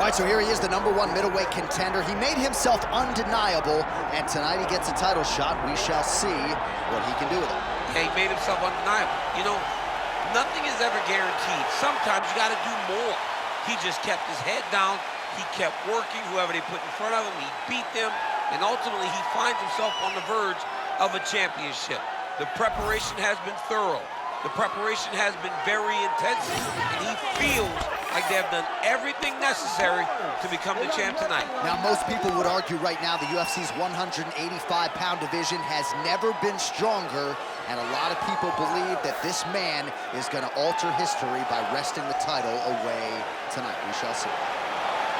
All right, so here he is, the #1 middleweight contender. He made himself undeniable, and tonight he gets a title shot. We shall see what he can do with it. Yeah, he made himself undeniable. You know, nothing is ever guaranteed. Sometimes you got to do more. He just kept his head down. He kept working. Whoever they put in front of him, he beat them. And ultimately, he finds himself on the verge of a championship. The preparation has been thorough. The preparation has been very intensive. And he feels like they have done everything necessary to become the champ tonight. Now, most people would argue right now the UFC's 185-pound division has never been stronger, and a lot of people believe that this man is going to alter history by wresting the title away tonight. We shall see.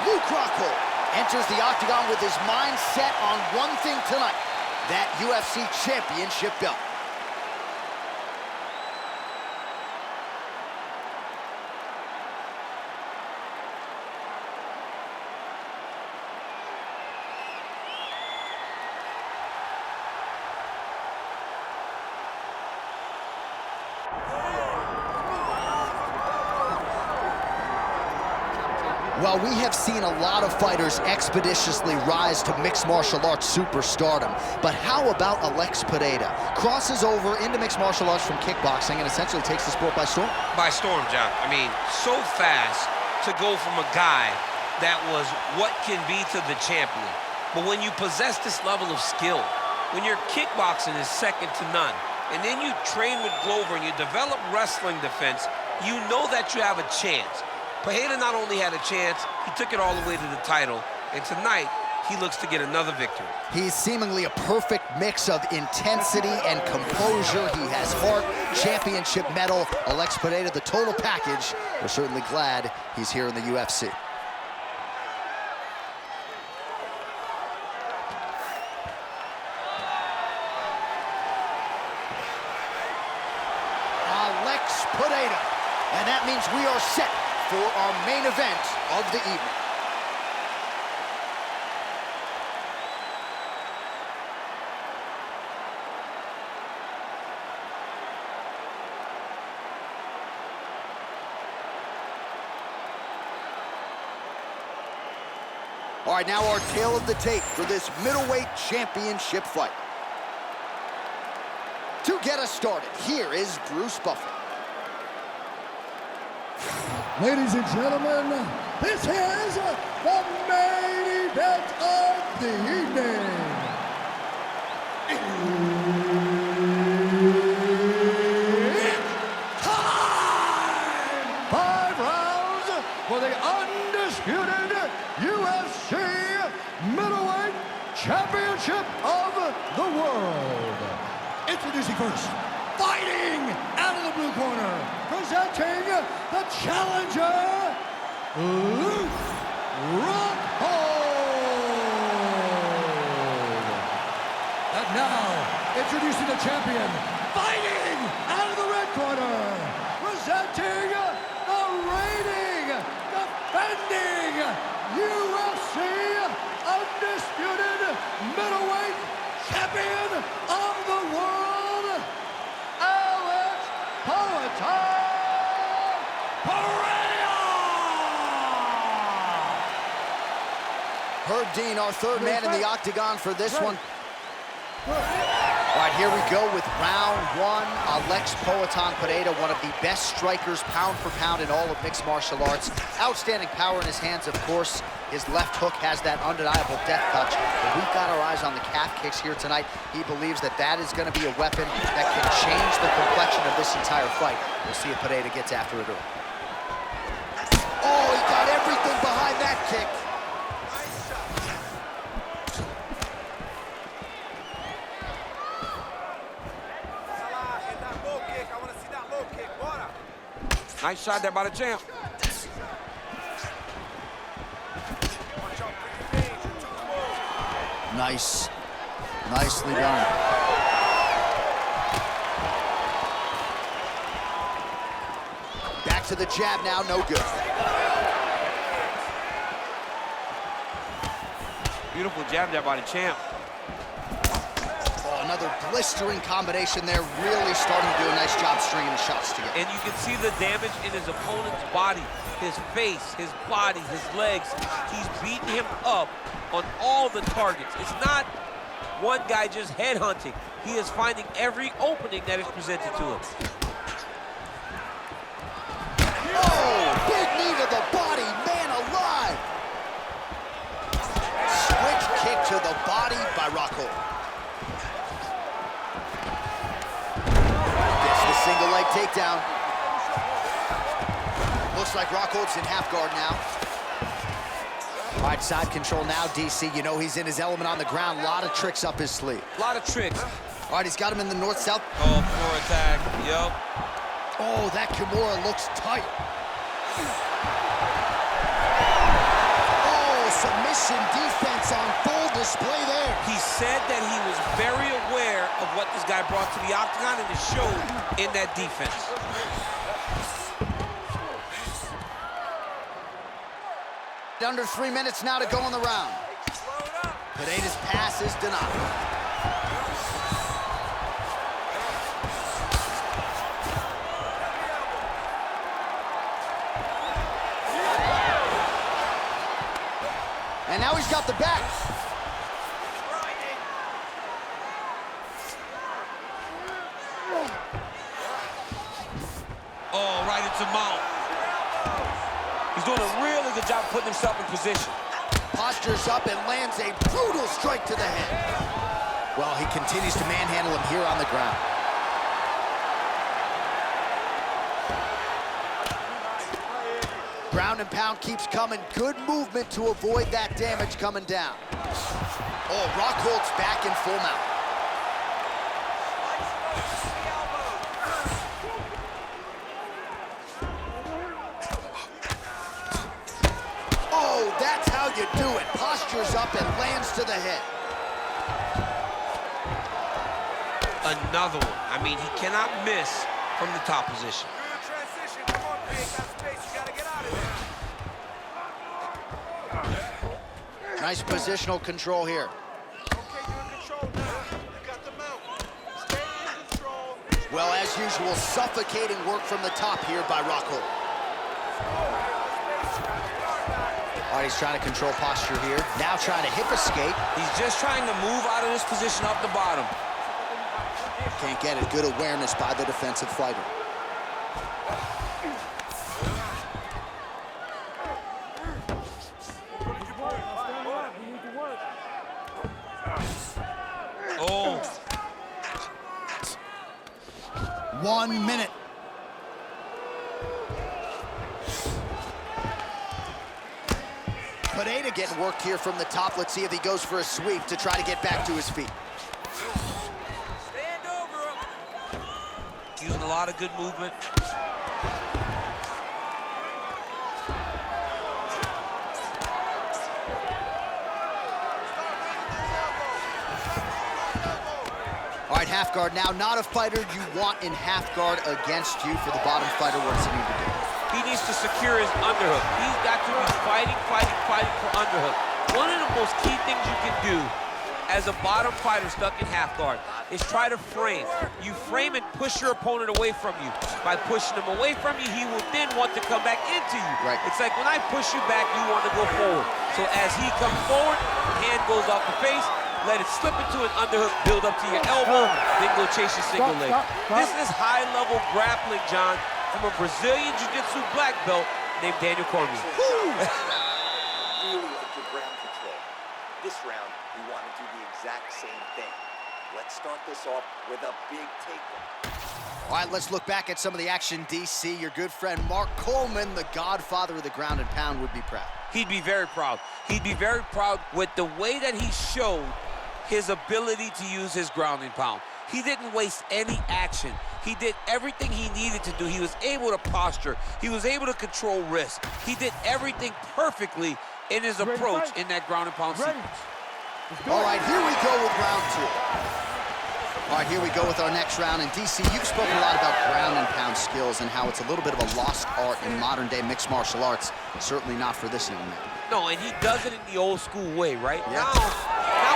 Rockhold enters the octagon with his mind set on one thing tonight, that UFC championship belt. Well, we have seen a lot of fighters expeditiously rise to mixed martial arts superstardom. But how about Alex Pereira? Crosses over into mixed martial arts from kickboxing and essentially takes the sport by storm? By storm, John. I mean, so fast to go from a guy that was what can be to the champion. But when you possess this level of skill, when your kickboxing is second to none, and then you train with Glover and you develop wrestling defense, you know that you have a chance. Pereira not only had a chance, he took it all the way to the title, and tonight, he looks to get another victory. He's seemingly a perfect mix of intensity and composure. He has heart, championship medal, Alex Pereira, the total package. We're certainly glad he's here in the UFC. Alex Pereira, and that means we are set for our main event of the evening. All right, now our tale of the tape for this middleweight championship fight. To get us started, here is Bruce Buffer. Ladies and gentlemen, this is the main event of the evening. It's time! 5 rounds for the undisputed UFC middleweight championship of the world. Introducing first, fighting out of the blue corner, presenting the challenger, Rockhold. And now, introducing the champion, fighting out of the red corner, presenting the reigning, defending UFC undisputed middleweight champion of the world, Alex Pereira! Herb Dean, our third man in the octagon for this one. All right, here we go with round one. Alex Pereira, one of the best strikers pound for pound in all of mixed martial arts. Outstanding power in his hands, of course. His left hook has that undeniable death touch. But we've got our eyes on the calf kicks here tonight. He believes that that is going to be a weapon that can change the complexion of this entire fight. We'll see if Pereira gets after it. Oh, he got everything behind that kick. Nice shot there by the champ. Nice. Nicely done. Back to the jab now, no good. Beautiful jab there by the champ. Oh, another blistering combination there, really starting to do a nice job stringing the shots together. And you can see the damage in his opponent's body, his face, his body, his legs. He's beating him up on all the targets. It's not one guy just headhunting. He is finding every opening that is presented to him. Oh, big knee to the body, man alive. Switch kick to the body by Rockhold. Gets the single leg takedown. Looks like Rockhold's in half guard now. All right, side control now, DC. You know he's in his element on the ground. A lot of tricks up his sleeve. A lot of tricks. All right, he's got him in the north-south. Oh, floor attack, yep. Oh, that Kimura looks tight. Oh, submission defense on full display there. He said that he was very aware of what this guy brought to the octagon, and it showed in that defense. Under 3 minutes now to go in the round. Pereira's pass is denied. And now he's got the back. Oh, right into mount. He's doing a really good job of putting himself in position. Postures up and lands a brutal strike to the head. Well, he continues to manhandle him here on the ground. Ground and pound keeps coming. Good movement to avoid that damage coming down. Oh, Rockhold's back in full mount. Oh, that's how you do it. Postures up and lands to the head. Another one. I mean, he cannot miss from the top position. Nice positional control here. Well, as usual, suffocating work from the top here by Rockhold. All right, he's trying to control posture here. Now trying to hip escape. He's just trying to move out of this position up the bottom. Can't get it. Good awareness by the defensive fighter. Oh. 1 minute. Pereira getting worked here from the top. Let's see if he goes for a sweep to try to get back to his feet. Stand over him. Using a lot of good movement. All right, half guard now. Not a fighter you want in half guard against you. For the bottom fighter, what does he need to do? He needs to secure his underhook. He's got to be fighting for underhook. One of the most key things you can do as a bottom fighter stuck in half guard is try to frame. You frame and push your opponent away from you. By pushing him away from you, he will then want to come back into you. Right. It's like when I push you back, you want to go forward. So as he comes forward, hand goes off the face, let it slip into an underhook, build up to your elbow, then go chase your single leg. This is high-level grappling, John, from a Brazilian Jiu-Jitsu black belt named Daniel Cormier. Really like your ground control. This round, we want to do the exact same thing. Let's start this off with a big takedown. All right, let's look back at some of the action, DC. Your good friend Mark Coleman, the godfather of the ground and pound, would be proud. He'd be very proud. He'd be very proud with the way that he showed his ability to use his ground and pound. He didn't waste any action. He did everything he needed to do. He was able to posture. He was able to control risk. He did everything perfectly in his approach in that ground and pound sequence. All right, here we go with round two. All right, here we go with our next round. And DC, you've spoken a lot about ground and pound skills and how it's a little bit of a lost art in modern day mixed martial arts. Certainly not for this young man. No, and he does it in the old school way, right? Yeah. Now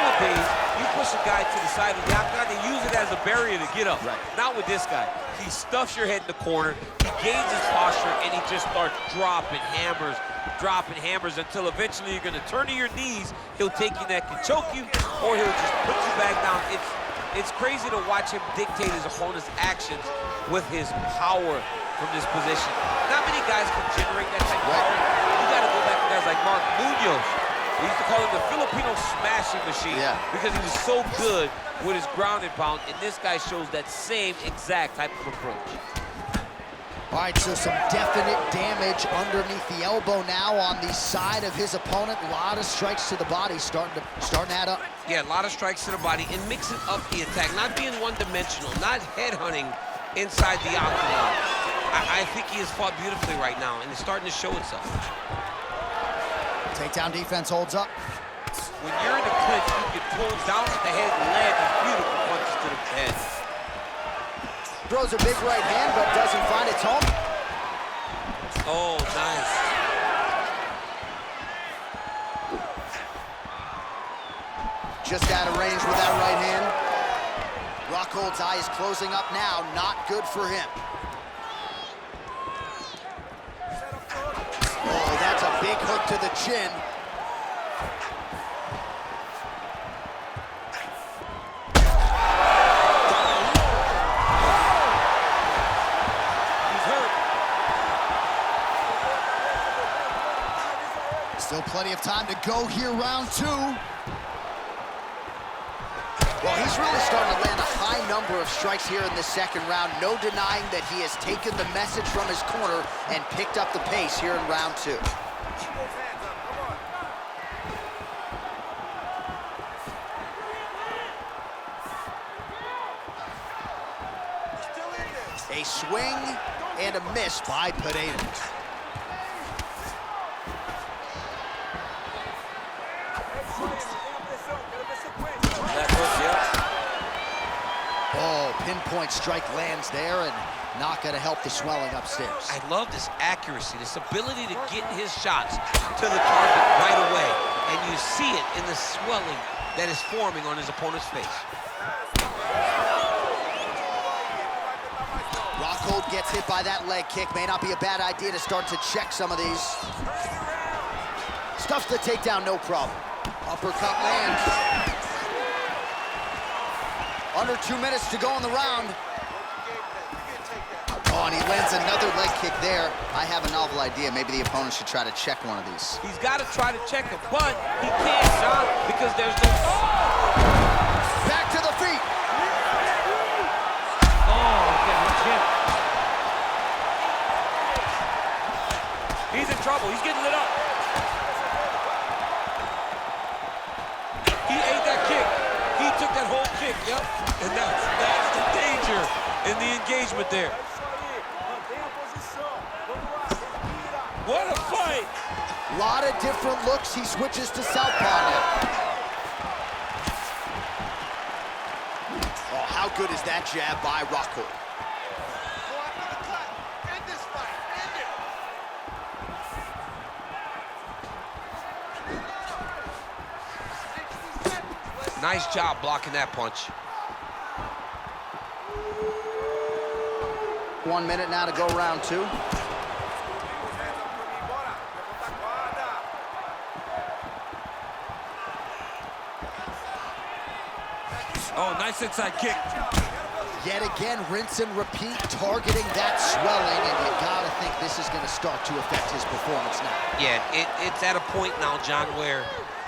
Nowadays, you push a guy to the side of the octagon, they use it as a barrier to get up. Right. Not with this guy. He stuffs your head in the corner, he gains his posture, and he just starts dropping hammers until eventually you're gonna turn to your knees, he'll take your neck and choke you, or he'll just put you back down. It's crazy to watch him dictate his opponent's actions with his power from this position. Not many guys can generate that type of power. You gotta go back to guys like Mark Munoz. We used to call him the Filipino smashing machine because he was so good with his ground and pound, and this guy shows that same exact type of approach. All right, so some definite damage underneath the elbow now on the side of his opponent. A lot of strikes to the body starting to add up. Yeah, a lot of strikes to the body and mixing up the attack, not being one-dimensional, not headhunting inside the octagon. I think he has fought beautifully right now, and it's starting to show itself. Takedown defense holds up. When you're in the clinch, you can pull down at the head and land these beautiful punches to the head. Throws a big right hand, but doesn't find its home. Oh, nice. Just out of range with that right hand. Rockhold's eye is closing up now. Not good for him. Oh, that's a big hook to the chin. Still plenty of time to go here, round two. Well, he's really starting to land a high number of strikes here in this second round. No denying that he has taken the message from his corner and picked up the pace here in round two. A swing and a miss by Pereira. Oh, pinpoint strike lands there and not going to help the swelling upstairs. I love this accuracy, this ability to get his shots to the target right away. And you see it in the swelling that is forming on his opponent's face. Rockhold gets hit by that leg kick. May not be a bad idea to start to check some of these. Stuffs the takedown, no problem. Uppercut lands. Under 2 minutes to go in the round. Oh, and he lands another leg kick there. I have a novel idea. Maybe the opponent should try to check one of these. He's got to try to check him, but he can't, John, because there's no... Back to the feet. Oh, getting hit. He's in trouble. He's getting lit up. He ate that kick. He took that whole kick, yep. And that's the danger in the engagement there. What a fight! A lot of different looks. He switches to southpaw now. Oh, how good is that jab by Rockhold? Nice job blocking that punch. 1 minute now to go round two. Oh, nice inside kick. Yet again, rinse and repeat, targeting that swelling, and you gotta think this is gonna start to affect his performance now. Yeah, it's at a point now, John, where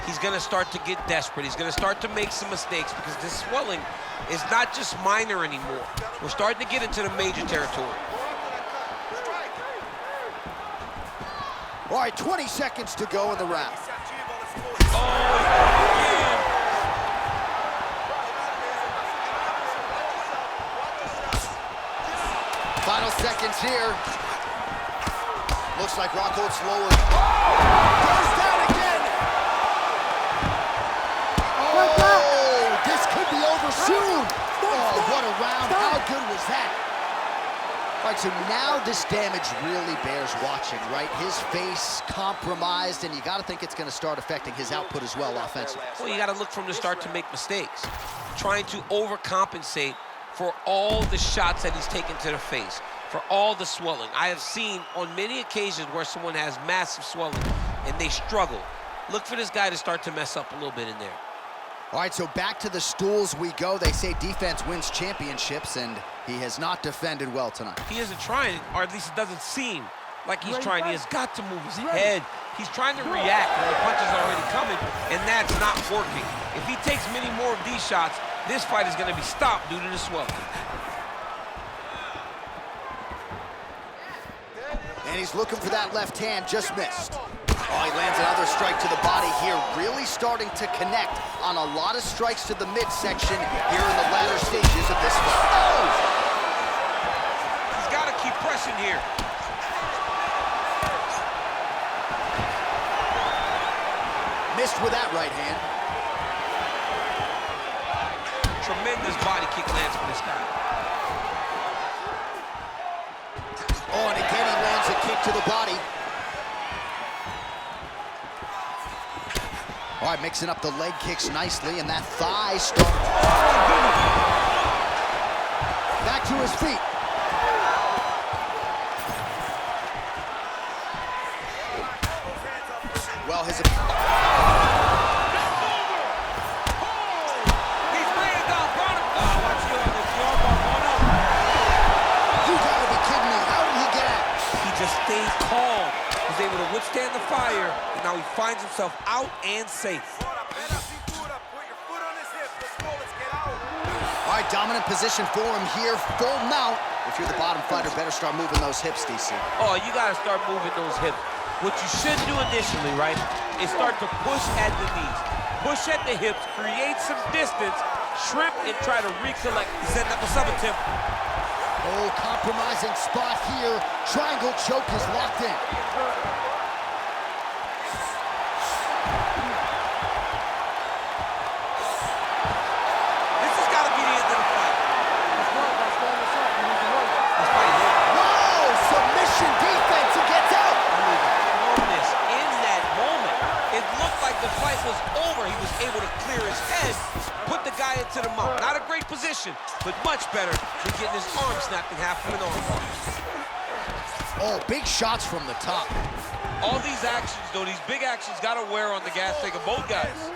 he's gonna start to get desperate. He's gonna start to make some mistakes because this swelling is not just minor anymore. We're starting to get into the major territory. All right, 20 seconds to go in the round. Final seconds here. Looks like Rockhold slowly. Goes down again. Oh, this could be over soon. Oh, what a round. How good was that? All right, so now this This damage really bears watching, right? His face compromised, and you got to think it's going to start affecting his output as well offensively. Well, you got to look from the start to make mistakes, trying to overcompensate for all the shots that he's taken to the face, for all the swelling. I have seen on many occasions where someone has massive swelling and they struggle. Look for this guy to start to mess up a little bit in there. All right, so back to the stools we go. They say defense wins championships, and he has not defended well tonight. He isn't trying, or at least it doesn't seem like he's trying. He has got to move his head. He's trying to react when the punch is already coming, and that's not working. If he takes many more of these shots, this fight is going to be stopped due to the swelling. And he's looking for that left hand, just missed. Oh, he lands another strike to the body here, really starting to connect on a lot of strikes to the midsection here in the latter stages of this fight. Oh! He's got to keep pressing here. Missed with that right hand. Tremendous body kick lands for this guy. Oh, and again he lands a kick to the body. All right, mixing up the leg kicks nicely, and that thigh starts. Back to his feet. Well, his... He's laying down, Barnum. Oh, watch the arm. The armbar going up. You gotta be kidding me. How did he get out? He just stayed calm. Was able to withstand the fire, and now he finds himself out and safe. All right, dominant position for him here, full mount. If you're the bottom fighter, better start moving those hips, DC. Oh, you gotta start moving those hips. What you should do initially, right, is start to push at the knees. Push at the hips, create some distance, shrimp, and try to recollect. He's setting up a sub attempt. Oh, compromising spot here. Triangle choke is locked in. This has got to be the end of the fight. Whoa, submission defense. He gets out. I mean, calmness in that moment. It looked like the fight was over. He was able to clear his head, put the guy into the mount. Not a great position, but much better than getting his arm snapped in half from an armbar. Oh, big shots from the top. All these actions, though, these big actions got to wear on the gas tank of both guys.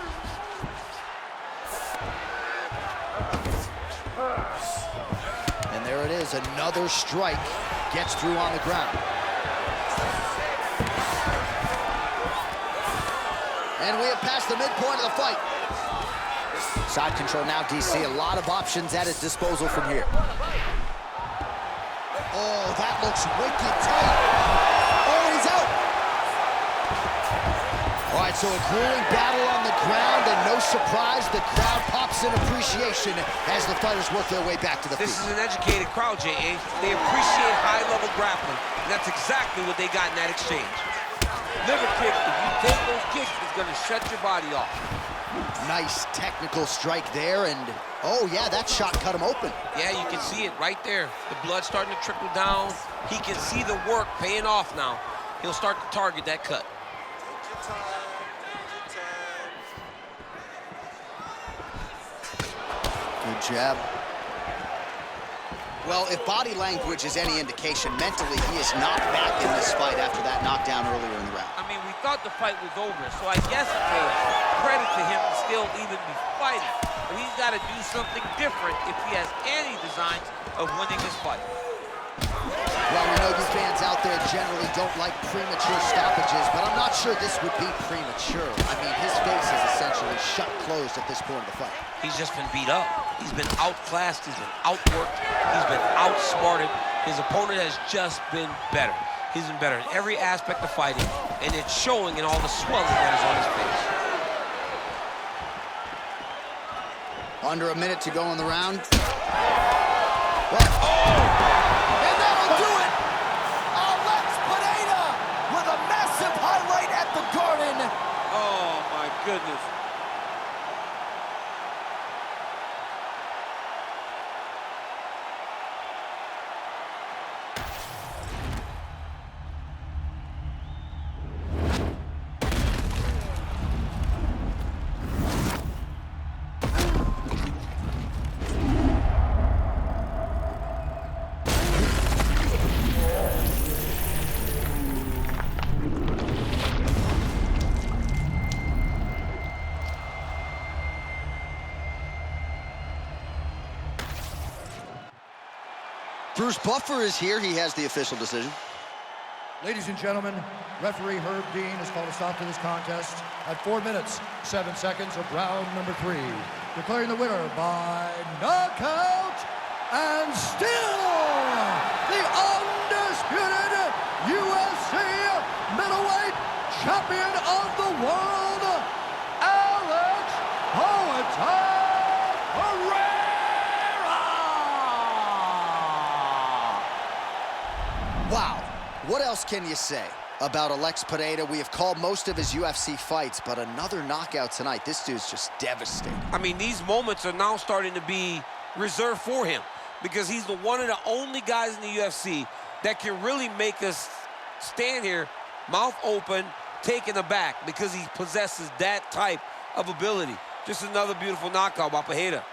And there it is, another strike. Gets through on the ground. And we have passed the midpoint of the fight. Side control now, DC. A lot of options at his disposal from here. Oh, that looks wicked tight. Oh, he's out. All right, so a grueling battle on the ground, and no surprise, the crowd pops in appreciation as the fighters work their way back to the feet. This is an educated crowd, J.A. They appreciate high-level grappling, and that's exactly what they got in that exchange. Liver kick, if you take those kicks, it's going to shut your body off. Nice technical strike there, and oh yeah, that shot cut him open. Yeah, you can see it right there. The blood starting to trickle down. He can see the work paying off now. He'll start to target that cut. Good jab. Well, if body language is any indication, mentally he is not back in this fight after that knockdown earlier in the round. I mean, we thought the fight was over, so I guess it's a credit to him to still even be fighting. But he's got to do something different if he has any designs of winning this fight. Well, we know you fans out there generally don't like premature stoppages, but I'm not sure this would be premature. I mean, his face is essentially shut closed at this point of the fight. He's just been beat up. He's been outclassed. He's been outworked. He's been outsmarted. His opponent has just been better. He's been better in every aspect of fighting, and it's showing in all the swelling that is on his face. Under a minute to go in the round. And that'll do it! Alex Pereira with a massive highlight at the Garden. Oh, my goodness. Bruce Buffer is here. He has the official decision. Ladies and gentlemen, referee Herb Dean has called a stop to this contest at 4 minutes, 7 seconds of round number 3, declaring the winner by knockout and still the undisputed UFC middleweight champion of the world, Alex Pereira! Wow. What else can you say about Alex Pereira? We have called most of his UFC fights, but another knockout tonight. This dude's just devastating. I mean, these moments are now starting to be reserved for him because he's the one of the only guys in the UFC that can really make us stand here, mouth open, taken aback, because he possesses that type of ability. Just another beautiful knockout by Pereira.